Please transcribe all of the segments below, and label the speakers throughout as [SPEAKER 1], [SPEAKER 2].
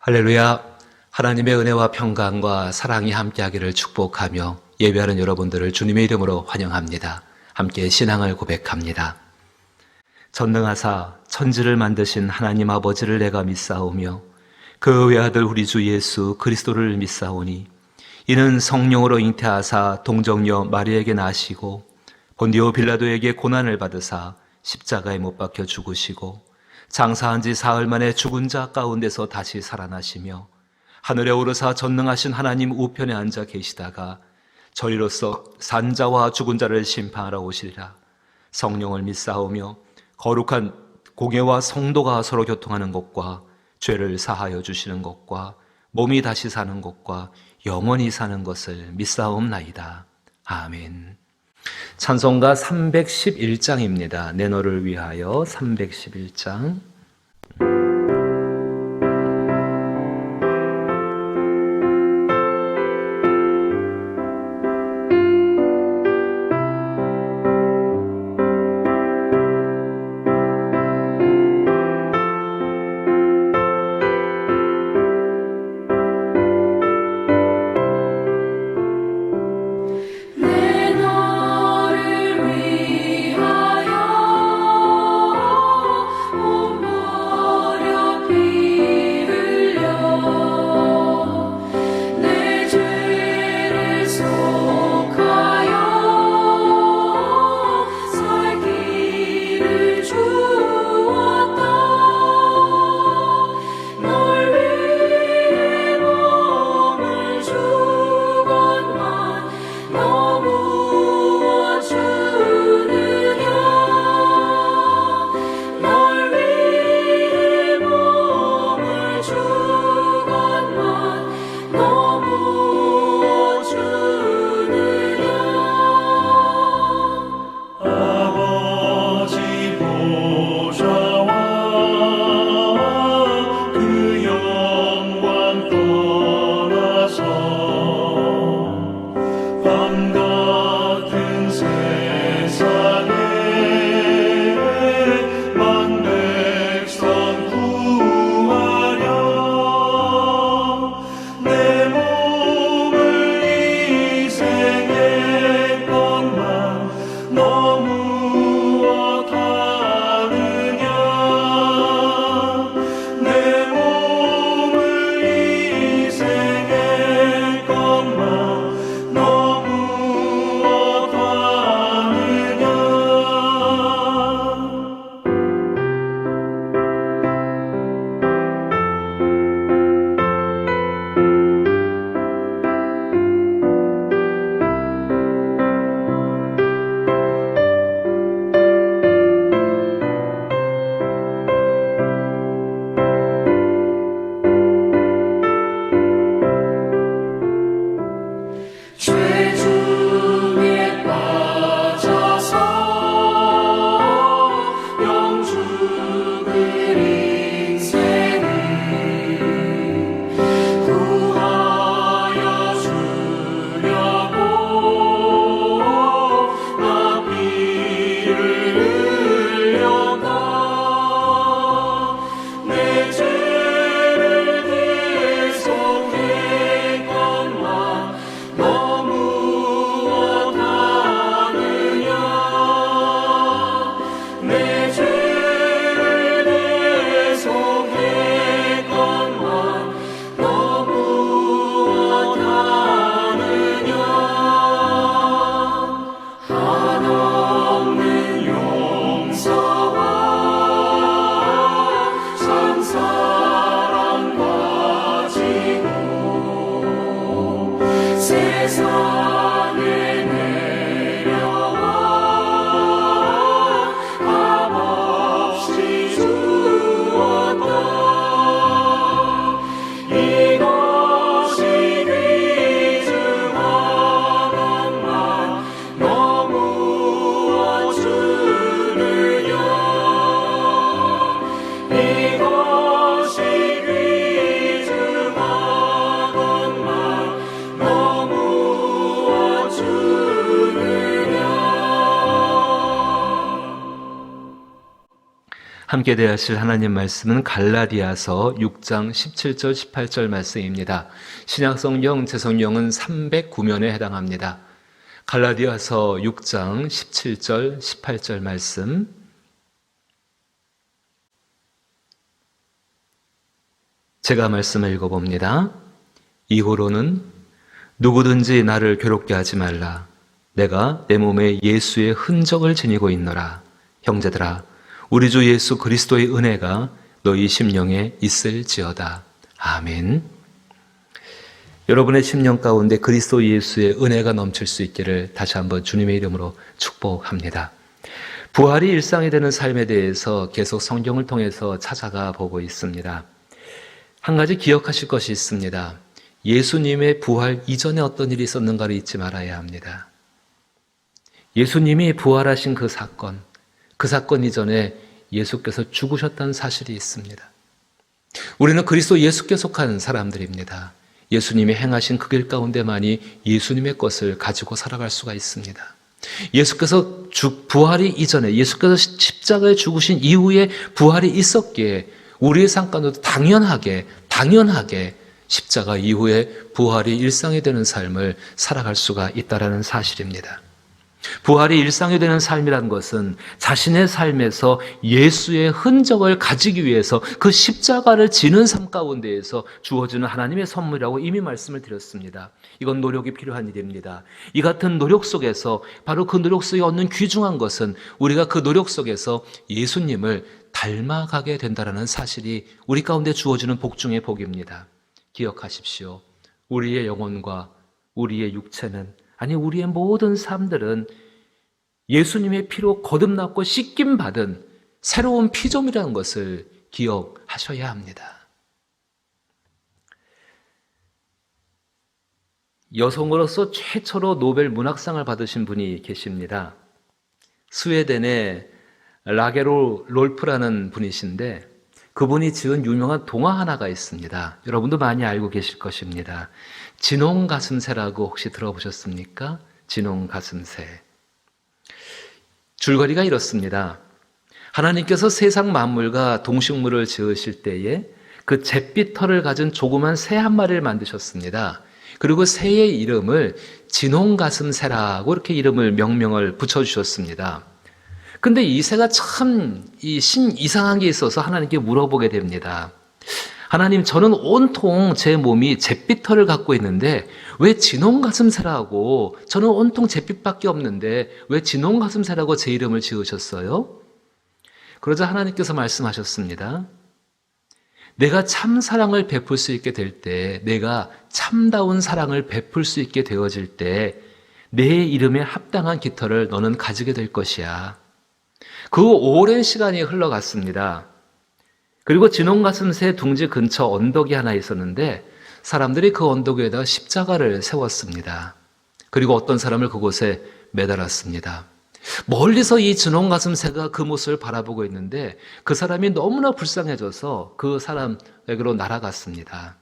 [SPEAKER 1] 할렐루야. 하나님의 은혜와 평강과 사랑이 함께하기를 축복하며 예배하는 여러분들을 주님의 이름으로 환영합니다. 함께 신앙을 고백합니다. 전능하사 천지를 만드신 하나님 아버지를 내가 믿사오며 그 외아들 우리 주 예수 그리스도를 믿사오니 이는 성령으로 잉태하사 동정녀 마리에게 나시고 본디오 빌라도에게 고난을 받으사 십자가에 못 박혀 죽으시고 장사한 지 사흘 만에 죽은 자 가운데서 다시 살아나시며 하늘에 오르사 전능하신 하나님 우편에 앉아 계시다가 저리로서 산자와 죽은 자를 심판하러 오시리라. 성령을 믿사오며 거룩한 공예와 성도가 서로 교통하는 것과 죄를 사하여 주시는 것과 몸이 다시 사는 것과 영원히 사는 것을 믿사옵나이다. 아멘. 찬송가 311장입니다. 내 너를 위하여 311장.
[SPEAKER 2] 내 너를 위하여 온
[SPEAKER 1] 함께 대하실 하나님 말씀은 갈라디아서 6장 17절 18절 말씀입니다. 신약성경 제성경은 309면에 해당합니다. 갈라디아서 6장 17절 18절 말씀, 제가 말씀을 읽어봅니다. 이후로는 누구든지 나를 괴롭게 하지 말라. 내가 내 몸에 예수의 흔적을 지니고 있노라. 형제들아, 우리 주 예수 그리스도의 은혜가 너희 심령에 있을지어다. 아멘. 여러분의 심령 가운데 그리스도 예수의 은혜가 넘칠 수 있기를 다시 한번 주님의 이름으로 축복합니다. 부활이 일상이 되는 삶에 대해서 계속 성경을 통해서 찾아가 보고 있습니다. 한 가지 기억하실 것이 있습니다. 예수님의 부활 이전에 어떤 일이 있었는가를 잊지 말아야 합니다. 예수님이 부활하신 그 사건 이전에 예수께서 죽으셨다는 사실이 있습니다. 우리는 그리스도 예수께 속한 사람들입니다. 예수님이 행하신 그 길 가운데만이 예수님의 것을 가지고 살아갈 수가 있습니다. 예수께서 부활이 이전에, 예수께서 십자가에 죽으신 이후에 부활이 있었기에 우리의 삶 가운데도 당연하게 십자가 이후에 부활이 일상이 되는 삶을 살아갈 수가 있다는 사실입니다. 부활이 일상이 되는 삶이라는 것은 자신의 삶에서 예수의 흔적을 가지기 위해서 그 십자가를 지는 삶 가운데에서 주어지는 하나님의 선물이라고 이미 말씀을 드렸습니다. 이건 노력이 필요한 일입니다. 이 같은 노력 속에서, 바로 그 노력 속에 얻는 귀중한 것은 우리가 그 노력 속에서 예수님을 닮아가게 된다는 사실이 우리 가운데 주어지는 복 중의 복입니다. 기억하십시오. 우리의 영혼과 우리의 육체는, 아니 우리의 모든 삶들은 예수님의 피로 거듭났고 씻김받은 새로운 피조물이라는 것을 기억하셔야 합니다. 여성으로서 최초로 노벨 문학상을 받으신 분이 계십니다. 스웨덴의 라게로 롤프라는 분이신데 그분이 지은 유명한 동화 하나가 있습니다. 여러분도 많이 알고 계실 것입니다. 진홍가슴새라고 혹시 들어보셨습니까? 진홍가슴새. 줄거리가 이렇습니다. 하나님께서 세상 만물과 동식물을 지으실 때에 그 잿빛 털을 가진 조그만 새 한 마리를 만드셨습니다. 그리고 새의 이름을 진홍가슴새라고 이렇게 명명을 붙여주셨습니다. 근데 이 새가 참 이상한 게 있어서 하나님께 물어보게 됩니다. 하나님, 저는 온통 제 몸이 잿빛 털을 갖고 있는데 왜 진홍가슴새라고, 저는 온통 잿빛밖에 없는데 왜 진홍가슴새라고 제 이름을 지으셨어요? 그러자 하나님께서 말씀하셨습니다. 내가 참 사랑을 베풀 수 있게 될 때, 내가 참다운 사랑을 베풀 수 있게 되어질 때 내 이름에 합당한 깃털을 너는 가지게 될 것이야. 그 오랜 시간이 흘러갔습니다. 그리고 진홍가슴새 둥지 근처 언덕이 하나 있었는데 사람들이 그 언덕 위에다가 십자가를 세웠습니다. 그리고 어떤 사람을 그곳에 매달았습니다. 멀리서 이 진홍가슴새가 그 모습을 바라보고 있는데 그 사람이 너무나 불쌍해져서 그 사람에게로 날아갔습니다.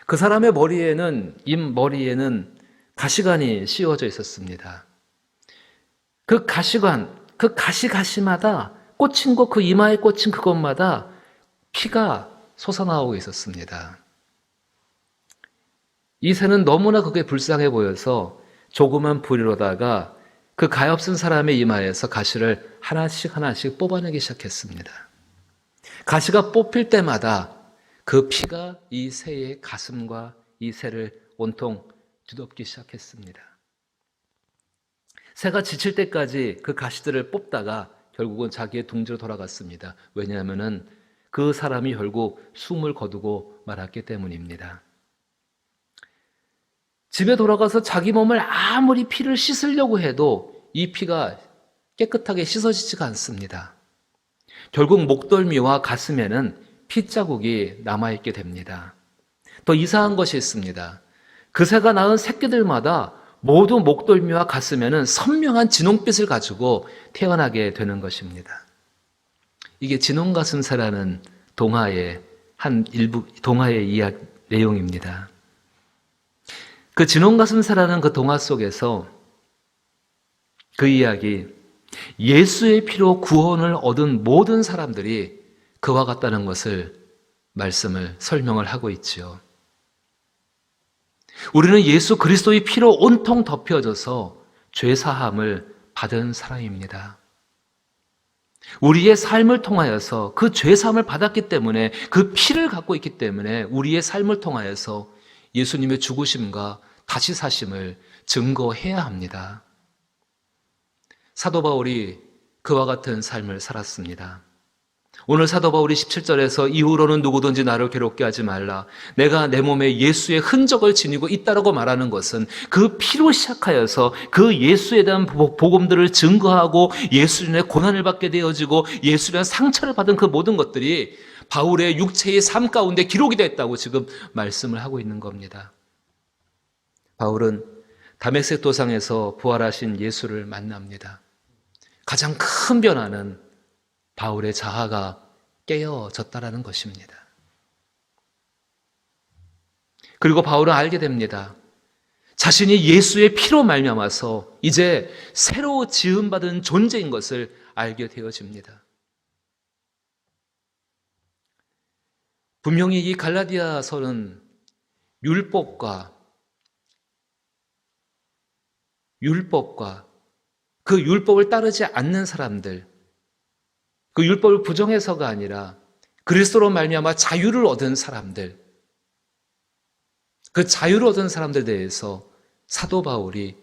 [SPEAKER 1] 그 사람의 머리에는 가시관이 씌워져 있었습니다. 그 가시마다 꽂힌 곳, 그 이마에 꽂힌 그것마다 피가 솟아나오고 있었습니다. 이 새는 너무나 그게 불쌍해 보여서 조그만 부리로다가 그 가엾은 사람의 이마에서 가시를 하나씩 뽑아내기 시작했습니다. 가시가 뽑힐 때마다 그 피가 이 새의 가슴과 이 새를 온통 뒤덮기 시작했습니다. 새가 지칠 때까지 그 가시들을 뽑다가 결국은 자기의 둥지로 돌아갔습니다. 왜냐하면 그 사람이 결국 숨을 거두고 말았기 때문입니다. 집에 돌아가서 자기 몸을 아무리 피를 씻으려고 해도 이 피가 깨끗하게 씻어지지가 않습니다. 결국 목덜미와 가슴에는 핏자국이 남아있게 됩니다. 더 이상한 것이 있습니다. 그 새가 낳은 새끼들마다 모두 목덜미와 가슴에는 선명한 진홍빛을 가지고 태어나게 되는 것입니다. 이게 진홍가슴새라는 동화의 동화의 내용입니다. 그 진홍가슴새라는 그 동화 속에서 그 이야기, 예수의 피로 구원을 얻은 모든 사람들이 그와 같다는 것을 말씀을 설명을 하고 있지요. 우리는 예수 그리스도의 피로 온통 덮여져서 죄 사함을 받은 사람입니다. 우리의 삶을 통하여서 그 죄 사함을 받았기 때문에, 그 피를 갖고 있기 때문에 우리의 삶을 통하여서 예수님의 죽으심과 다시 사심을 증거해야 합니다. 사도 바울이 그와 같은 삶을 살았습니다. 오늘 사도 바울이 17절에서 이후로는 누구든지 나를 괴롭게 하지 말라. 내가 내 몸에 예수의 흔적을 지니고 있다라고 말하는 것은 그 피로 시작하여서 그 예수에 대한 복음들을 증거하고 예수님의 고난을 받게 되어지고 예수님의 상처를 받은 그 모든 것들이 바울의 육체의 삶 가운데 기록이 됐다고 지금 말씀을 하고 있는 겁니다. 바울은 다메섹 도상에서 부활하신 예수를 만납니다. 가장 큰 변화는 바울의 자아가 깨어졌다라는 것입니다. 그리고 바울은 알게 됩니다. 자신이 예수의 피로 말미암아서 이제 새로 지음받은 존재인 것을 알게 되어집니다. 분명히 이 갈라디아서는 율법과 그 율법을 따르지 않는 사람들, 그 율법을 부정해서가 아니라 그리스도로 말미암아 자유를 얻은 사람들, 그 자유를 얻은 사람들에 대해서 사도 바울이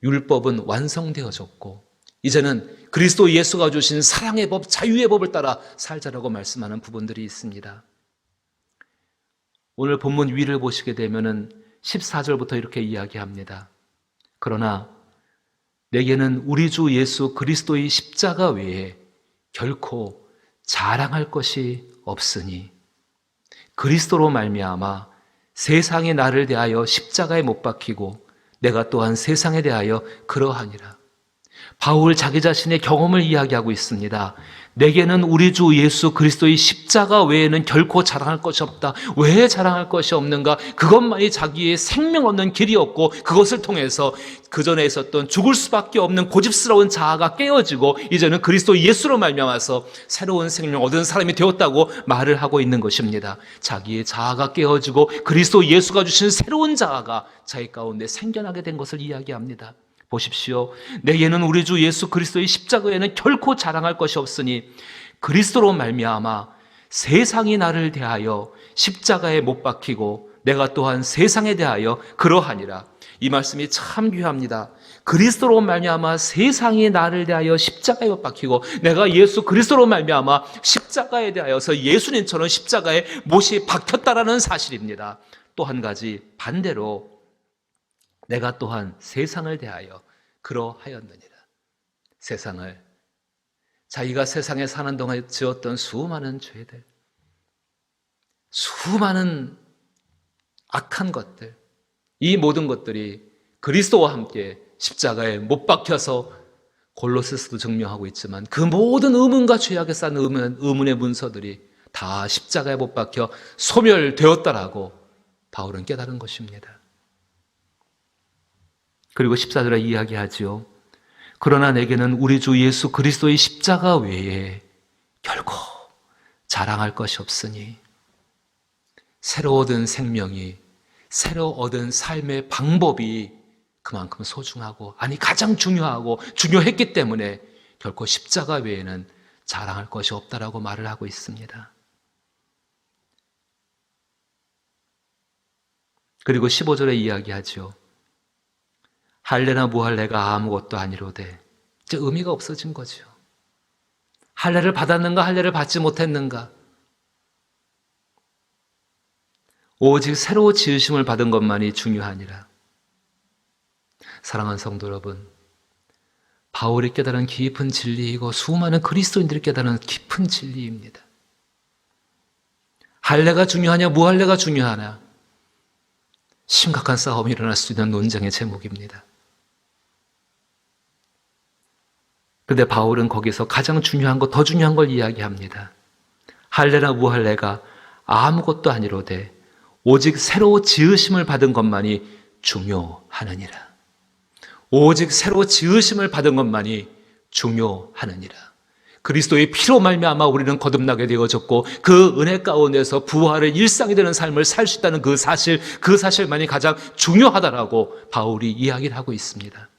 [SPEAKER 1] 율법은 완성되어졌고 이제는 그리스도 예수가 주신 사랑의 법, 자유의 법을 따라 살자라고 말씀하는 부분들이 있습니다. 오늘 본문 위를 보시게 되면은 14절부터 이렇게 이야기합니다. 그러나 내게는 우리 주 예수 그리스도의 십자가 외에 결코 자랑할 것이 없으니 그리스도로 말미암아 세상이 나를 대하여 십자가에 못 박히고 내가 또한 세상에 대하여 그러하니라. 바울 자기 자신의 경험을 이야기하고 있습니다. 내게는 우리 주 예수 그리스도의 십자가 외에는 결코 자랑할 것이 없다. 왜 자랑할 것이 없는가? 그것만이 자기의 생명 얻는 길이었고 그것을 통해서 그전에 있었던 죽을 수밖에 없는 고집스러운 자아가 깨어지고 이제는 그리스도 예수로 말미암아서 새로운 생명 얻은 사람이 되었다고 말을 하고 있는 것입니다. 자기의 자아가 깨어지고 그리스도 예수가 주신 새로운 자아가 자기 가운데 생겨나게 된 것을 이야기합니다. 보십시오. 내게는 우리 주 예수 그리스도의 십자가에는 결코 자랑할 것이 없으니 그리스도로 말미암아 세상이 나를 대하여 십자가에 못 박히고 내가 또한 세상에 대하여 그러하니라. 이 말씀이 참 귀합니다. 그리스도로 말미암아 세상이 나를 대하여 십자가에 못 박히고 내가 예수 그리스도로 말미암아 십자가에 대하여서 예수님처럼 십자가에 못이 박혔다라는 사실입니다. 또 한 가지 반대로 내가 또한 세상을 대하여 그러하였느니라. 세상을, 자기가 세상에 사는 동안 지었던 수많은 죄들, 수많은 악한 것들, 이 모든 것들이 그리스도와 함께 십자가에 못 박혀서 골로새서도 증명하고 있지만 그 모든 의문과 죄악에 쌓은 의문의 문서들이 다 십자가에 못 박혀 소멸되었다라고 바울은 깨달은 것입니다. 그리고 14절에 이야기하지요. 그러나 내게는 우리 주 예수 그리스도의 십자가 외에 결코 자랑할 것이 없으니 새로 얻은 생명이, 새로 얻은 삶의 방법이 그만큼 소중하고, 아니 가장 중요했기 때문에 결코 십자가 외에는 자랑할 것이 없다라고 말을 하고 있습니다. 그리고 15절에 이야기하죠. 할례나 무할례가 아무것도 아니로되, 이제 의미가 없어진 거죠. 할례를 받았는가 할례를 받지 못했는가, 오직 새로 지으심을 받은 것만이 중요하니라. 사랑하는 성도 여러분, 바울이 깨달은 깊은 진리이고 수많은 그리스도인들이 깨달은 깊은 진리입니다. 할례가 중요하냐 무할례가 중요하냐, 심각한 싸움이 일어날 수 있는 논쟁의 제목입니다. 그런데 바울은 거기서 가장 중요한 것, 더 중요한 걸 이야기합니다. 할례나 무할례가 아무것도 아니로되 오직 새로 지으심을 받은 것만이 중요하느니라. 오직 새로 지으심을 받은 것만이 중요하느니라. 그리스도의 피로 말미암아 우리는 거듭나게 되어졌고 그 은혜 가운데서 부활의 일상이 되는 삶을 살 수 있다는 그 사실만이 가장 중요하다라고 바울이 이야기를 하고 있습니다.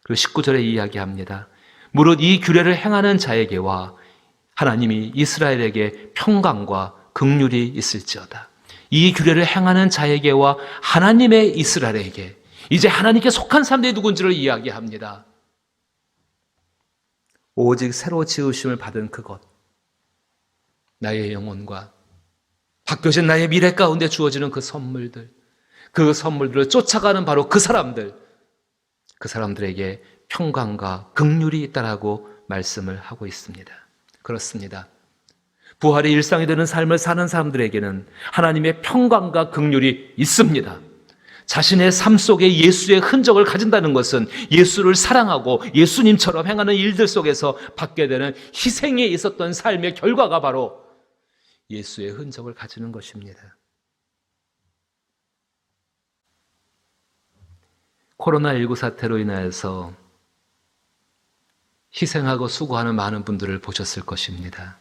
[SPEAKER 1] 그리고 19절에 이야기합니다. 무릇 이 규례를 행하는 자에게와 하나님이 이스라엘에게 평강과 긍휼이 있을지어다. 이 규례를 행하는 자에게와 하나님의 이스라엘에게, 이제 하나님께 속한 사람들이 누군지를 이야기합니다. 오직 새로 지으심을 받은 그것, 나의 영혼과 바뀌어진 나의 미래 가운데 주어지는 그 선물들을 쫓아가는 바로 그 사람들에게 평강과 긍휼이 있다라고 말씀을 하고 있습니다. 그렇습니다. 부활의 일상이 되는 삶을 사는 사람들에게는 하나님의 평강과 긍휼이 있습니다. 자신의 삶 속에 예수의 흔적을 가진다는 것은 예수를 사랑하고 예수님처럼 행하는 일들 속에서 받게 되는 희생에 있었던 삶의 결과가 바로 예수의 흔적을 가지는 것입니다. 코로나19 사태로 인하여서 희생하고 수고하는 많은 분들을 보셨을 것입니다.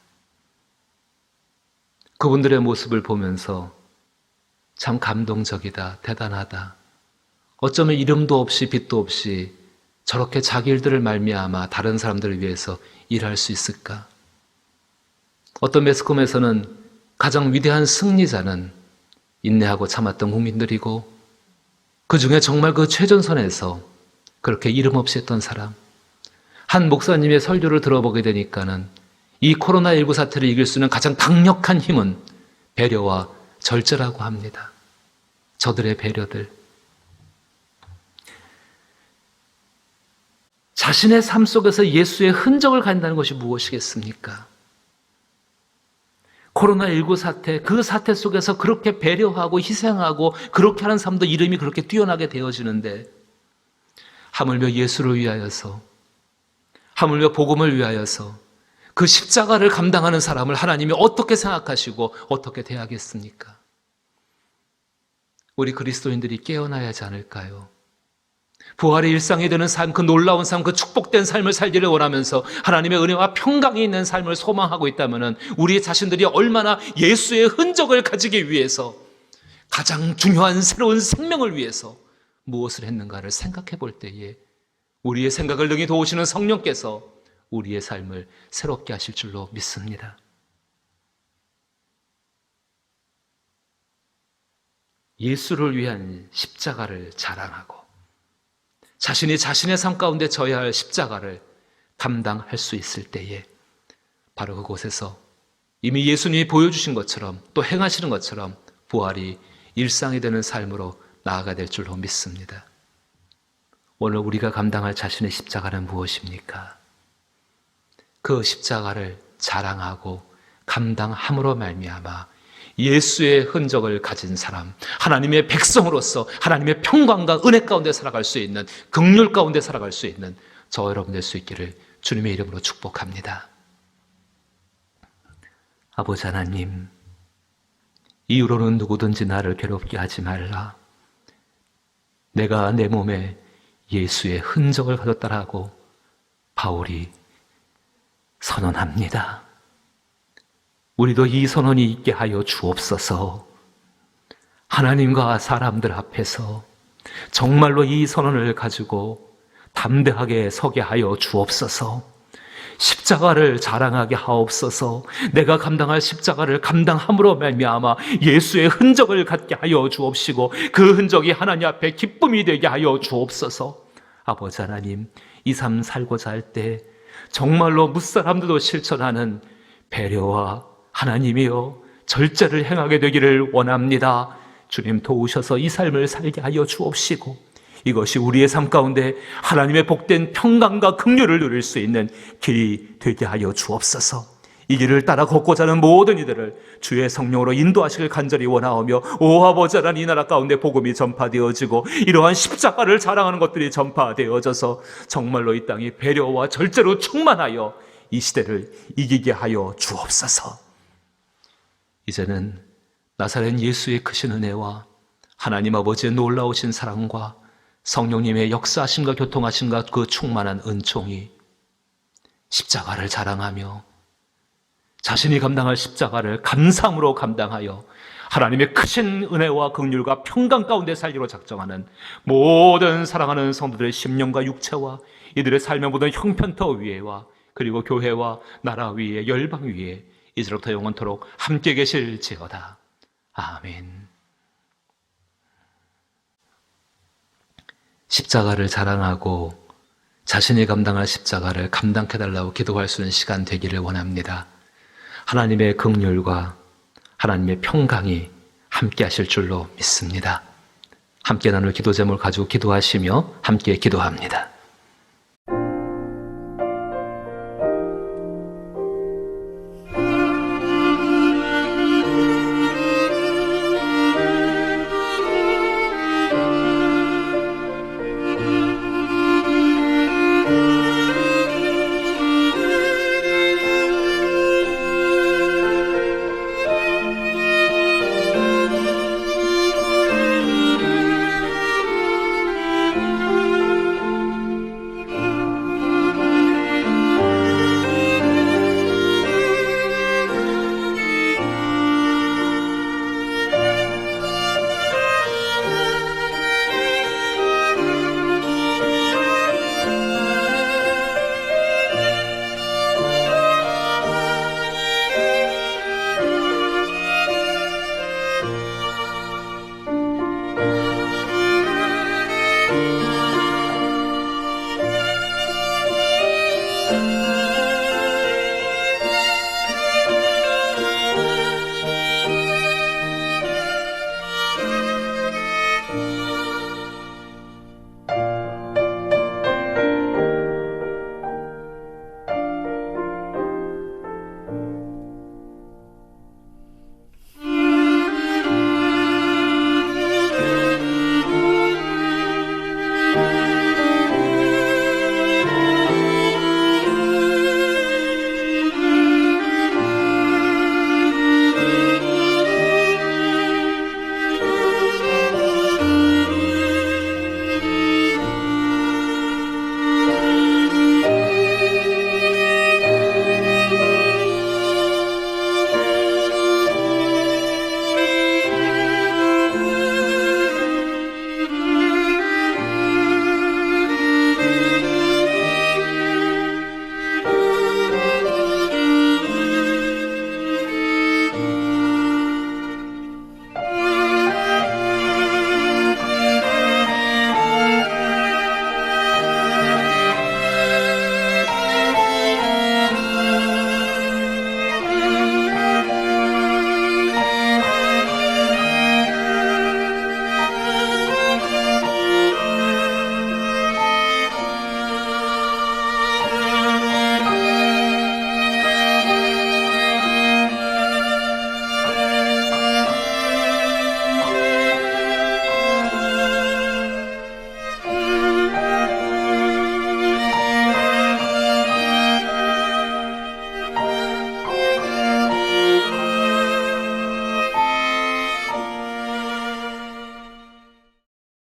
[SPEAKER 1] 그분들의 모습을 보면서 참 감동적이다, 대단하다. 어쩌면 이름도 없이 빛도 없이 저렇게 자기 일들을 말미암아 다른 사람들을 위해서 일할 수 있을까? 어떤 매스컴에서는 가장 위대한 승리자는 인내하고 참았던 국민들이고 그 중에 정말 그 최전선에서 그렇게 이름 없이 했던 사람, 한 목사님의 설교를 들어보게 되니까는 이 코로나19 사태를 이길 수 있는 가장 강력한 힘은 배려와 절제라고 합니다. 저들의 배려들. 자신의 삶 속에서 예수의 흔적을 갖는다는 것이 무엇이겠습니까? 코로나19 사태, 그 사태 속에서 그렇게 배려하고 희생하고 그렇게 하는 사람도 이름이 그렇게 뛰어나게 되어지는데 하물며 예수를 위하여서, 하물며 복음을 위하여서 그 십자가를 감당하는 사람을 하나님이 어떻게 생각하시고 어떻게 대하겠습니까? 우리 그리스도인들이 깨어나야 하지 않을까요? 부활의 일상이 되는 삶, 그 놀라운 삶, 그 축복된 삶을 살기를 원하면서 하나님의 은혜와 평강이 있는 삶을 소망하고 있다면 우리 자신들이 얼마나 예수의 흔적을 가지기 위해서 가장 중요한 새로운 생명을 위해서 무엇을 했는가를 생각해 볼 때에 우리의 생각을 능히 도우시는 성령께서 우리의 삶을 새롭게 하실 줄로 믿습니다. 예수를 위한 십자가를 자랑하고 자신이 자신의 삶 가운데 져야 할 십자가를 감당할 수 있을 때에 바로 그곳에서 이미 예수님이 보여주신 것처럼 또 행하시는 것처럼 부활이 일상이 되는 삶으로 나아가야 될 줄로 믿습니다. 오늘 우리가 감당할 자신의 십자가는 무엇입니까? 그 십자가를 자랑하고 감당함으로 말미암아 예수의 흔적을 가진 사람, 하나님의 백성으로서 하나님의 평강과 은혜 가운데 살아갈 수 있는, 긍휼 가운데 살아갈 수 있는 저 여러분 될 수 있기를 주님의 이름으로 축복합니다. 아버지 하나님, 이후로는 누구든지 나를 괴롭게 하지 말라. 내가 내 몸에 예수의 흔적을 가졌다라고 바울이 선언합니다. 우리도 이 선언이 있게 하여 주옵소서. 하나님과 사람들 앞에서 정말로 이 선언을 가지고 담대하게 서게 하여 주옵소서. 십자가를 자랑하게 하옵소서. 내가 감당할 십자가를 감당함으로 말미암아 예수의 흔적을 갖게 하여 주옵시고 그 흔적이 하나님 앞에 기쁨이 되게 하여 주옵소서. 아버지 하나님, 이 삶 살고자 할 때 정말로 무사람들도 실천하는 배려와 하나님이여 절제를 행하게 되기를 원합니다. 주님 도우셔서 이 삶을 살게 하여 주옵시고 이것이 우리의 삶 가운데 하나님의 복된 평강과 긍휼을 누릴 수 있는 길이 되게 하여 주옵소서. 이 길을 따라 걷고자 하는 모든 이들을 주의 성령으로 인도하시길 간절히 원하오며 오 아버지 하나님, 이 나라 가운데 복음이 전파되어지고 이러한 십자가를 자랑하는 것들이 전파되어져서 정말로 이 땅이 배려와 절제로 충만하여 이 시대를 이기게 하여 주옵소서. 이제는 나사렛 예수의 크신 은혜와 하나님 아버지의 놀라우신 사랑과 성령님의 역사하심과 교통하심과 그 충만한 은총이 십자가를 자랑하며 자신이 감당할 십자가를 감사함으로 감당하여 하나님의 크신 은혜와 긍휼과 평강 가운데 살기로 작정하는 모든 사랑하는 성도들의 심령과 육체와 이들의 삶의 모든 형편터 위에와 그리고 교회와 나라 위에 열방 위에 이제로부터 영원토록 함께 계실지어다. 아멘. 십자가를 자랑하고 자신이 감당할 십자가를 감당해 달라고 기도할 수 있는 시간 되기를 원합니다. 하나님의 긍휼과 하나님의 평강이 함께 하실 줄로 믿습니다. 함께 나눌 기도 제목을 가지고 기도하시며 함께 기도합니다.